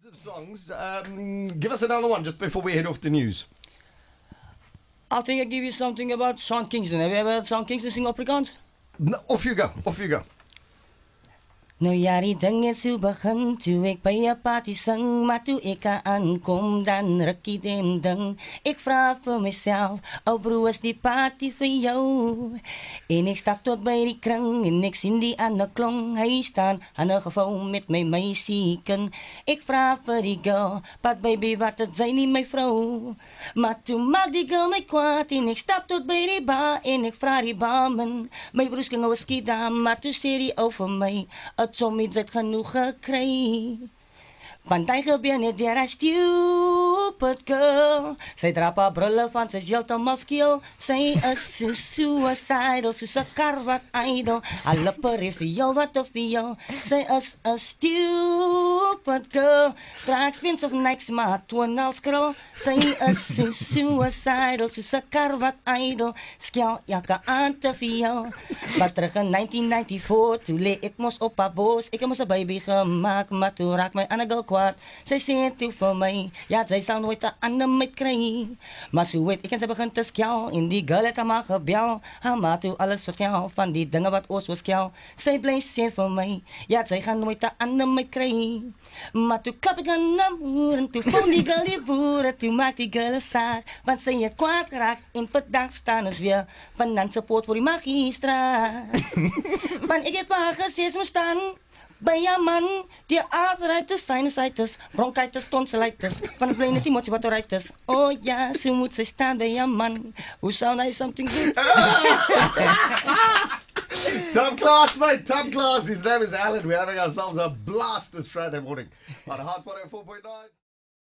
Of songs. Give us another one just before we head off the news. I think I give you something about Sean Kingston. Have you ever heard Sean Kingston sing Afrikaans? No, off you go. Off you go. Nou ja, die ding het so begin toe ek by 'n party sing, maar toe ek aankom dan rukkie den ding. Ek vra vir myself, ou broer, is die party vir jou? En ek stap tot by die kring en ek sien die ander klong. Hy staan aan 'n gevou met my meisiekin. Ek vra vir die girl, but baby, wat het sy nie my vrou? Maar toe maak die girl my kwaad en ek stap tot by die bar en ek vra die barman, my broers kan nou skiet dan, maar toe sê die ou vir my, sommige het genoeg gekry. Want hy gebeur net deur 'n stupid girl. Sy drap haar brille van sy is heeltemal skeel. Sy is so suicidal, soos 'n kar wat idle. Haar lippe refiel wat of jou. Sy is 'n stupid girl. Draag spins of niks maar toon als krul. Sy is so suicidal, soos 'n kar wat idle. Skel elke aand te veel. Was terug in 1994, toe lê ek mos op haar bos. Ek het mos 'n baby gemaak, maar toe raak my ander girl kwaad. Sy sê toe vir my, ja, sy sal nooit 'n ander meid kry. Maar so weet ek en sy begin te skel en die girl het haar gebel. Haar ma toe alles vertel van die dinge wat ons was skel. Sy bly sê vir my, ja, sy gaan nooit 'n ander meid kry. Maar toe klap ek aan die muur en toe vond die girl die boere. Toe maak die girl 'n saak, want sy het kwaad geraak en vandag staan ons weer van support vir die magistraat. Want ek het vir haar gesê sy moet staan by 'n man, die arthritis, sinusitis, bronchitis, tonsillitis, van ons bly net die motivatoritis. Oh ja, so moet sy staan by 'n man. Who sound like something good? Top class, mate. Top class. His name is Alan. We're having ourselves a blast this Friday morning on Hot 104.9.